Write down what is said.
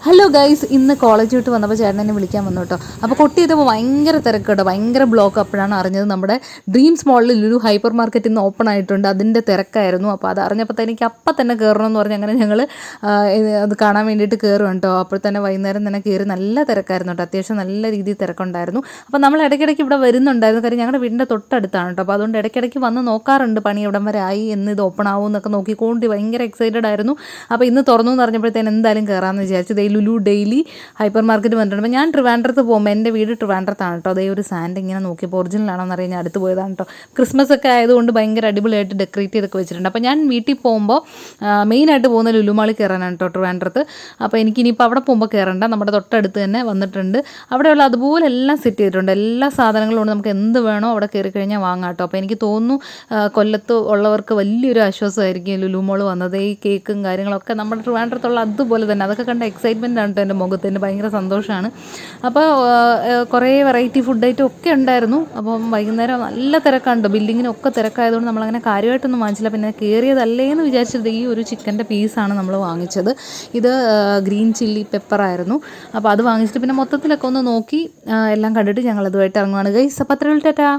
Hello guys, ഇന്ന് college വിട്ട് വന്നപ്പോൾ ചേട്ടൻ എന്നെ വിളിക്കാൻ വന്നു കേട്ടോ. അപ്പോൾ കൊട്ടി ചെയ്തപ്പോൾ ഭയങ്കര തിരക്ക് കേട്ടോ, ഭയങ്കര ബ്ലോക്ക്. അപ്പോഴാണ് അറിഞ്ഞത് നമ്മുടെ ഡ്രീംസ് മോളിൽ ലുലു ഹൈപ്പർ മാർക്കറ്റ് ഇന്ന് ഓപ്പൺ ആയിട്ടുണ്ട്, അതിൻ്റെ തിരക്കായിരുന്നു. അപ്പോൾ അത് അറിഞ്ഞപ്പോൾ തന്നെ എനിക്ക് അപ്പം തന്നെ കയറണമെന്ന് പറഞ്ഞ് അങ്ങനെ ഞങ്ങൾ അത് കാണാൻ വേണ്ടിയിട്ട് കയറും കേട്ടോ. അപ്പോൾ തന്നെ വൈകുന്നേരം തന്നെ കയറി, നല്ല തിരക്കായിരുന്നു കേട്ടോ, അത്യാവശ്യം നല്ല രീതിയിൽ തിരക്കുണ്ടായിരുന്നു. അപ്പോൾ നമ്മൾ ഇടയ്ക്കിടയ്ക്ക് ഇവിടെ വരുന്നുണ്ടായിരുന്നു, കാര്യം ഞങ്ങളുടെ വീടിൻ്റെ തൊട്ടടുത്താണ് കേട്ടോ. അപ്പോൾ അതുകൊണ്ട് ഇടയ്ക്കിടയ്ക്ക് വന്ന് നോക്കാറുണ്ട്, പണി എവിടം വരെ ആയി, എന്ന് ഇത് ഓപ്പൺ ആവും എന്നൊക്കെ നോക്കിക്കൊണ്ട് ഭയങ്കര എക്സൈറ്റഡ് ആയിരുന്നു. അപ്പോൾ ഇന്ന് തുറന്നു എന്ന് പറഞ്ഞപ്പോഴത്തേന് എന്തായാലും കയറാമെന്ന് വിചാരിച്ചു. ലുലു ഡെയിലി ഹൈപ്പർ മാർക്കറ്റ് വന്നിട്ടുണ്ട്. അപ്പോൾ ഞാൻ ട്രിവാൻഡ്രത്ത് പോകുമ്പോൾ, എൻ്റെ വീട് ട്രിവാൻഡ്രത്താണ് കേട്ടോ, അതേ ഒരു സാൻഡ് ഇങ്ങനെ നോക്കിയപ്പോൾ ഒറിജിനലാണോ എന്ന് അറിയാൻ ഞാൻ അടുത്ത് പോയതാണ് കേട്ടോ. ക്രിസ്മസ് ഒക്കെ ആയതുകൊണ്ട് ഭയങ്കര അടിപൊളിയായിട്ട് ഡെക്കറേറ്റ് ചെയ്തൊക്കെ വെച്ചിട്ടുണ്ട്. അപ്പോൾ ഞാൻ വീട്ടിൽ പോകുമ്പോൾ മെയിനായിട്ട് പോകുന്ന ലുലു മാളിൽ കയറാനാണ് കേട്ടോ, ട്രിവാൻഡ്രത്ത്. അപ്പോൾ എനിക്കിനിയിപ്പോൾ അവിടെ പോകുമ്പോൾ കയറണ്ട, നമ്മുടെ തൊട്ടടുത്ത് തന്നെ വന്നിട്ടുണ്ട്. അവിടെയുള്ള അതുപോലെ എല്ലാം സെറ്റ് ചെയ്തിട്ടുണ്ട്, എല്ലാ സാധനങ്ങളും ഉണ്ട്, നമുക്ക് എന്ത് വേണോ അവിടെ കയറി കഴിഞ്ഞാൽ വാങ്ങാം കേട്ടോ. അപ്പോൾ എനിക്ക് തോന്നുന്നു കൊല്ലത്ത് ഉള്ളവർക്ക് വലിയൊരു ആശ്വാസമായിരിക്കും ലുലു മോൾ വന്നത്. ഈ കേക്കും കാര്യങ്ങളൊക്കെ നമ്മുടെ ട്രിവാൻഡ്രത്തുള്ള അതുപോലെ തന്നെ, അതൊക്കെ കണ്ട എക്സൈറ്റ്മെൻ്റ് ആണ് കേട്ടോ എൻ്റെ മുഖത്തിന്, ഭയങ്കര സന്തോഷമാണ്. അപ്പോൾ കുറേ വെറൈറ്റി ഫുഡ് ഐറ്റം ഒക്കെ ഉണ്ടായിരുന്നു. അപ്പം വൈകുന്നേരം നല്ല തിരക്കുണ്ട്, ബിൽഡിങ്ങിനൊക്കെ തിരക്കായതുകൊണ്ട് നമ്മളങ്ങനെ കാര്യമായിട്ടൊന്നും വാങ്ങിച്ചില്ല. പിന്നെ കയറിയതല്ലേ എന്ന് വിചാരിച്ചത് ഈ ഒരു ചിക്കൻ്റെ പീസാണ് നമ്മൾ വാങ്ങിച്ചത്. ഇത് ഗ്രീൻ ചില്ലി പെപ്പറായിരുന്നു. അപ്പോൾ അത് വാങ്ങിച്ചിട്ട് പിന്നെ മൊത്തത്തിലൊക്കെ ഒന്ന് നോക്കി എല്ലാം കണ്ടിട്ട് ഞങ്ങൾ അതുമായിട്ട് ഇറങ്ങുവാണ് ഗൈസ്. അപ്പോൾ അത്രയുള്ളൂ, ടാറ്റാ.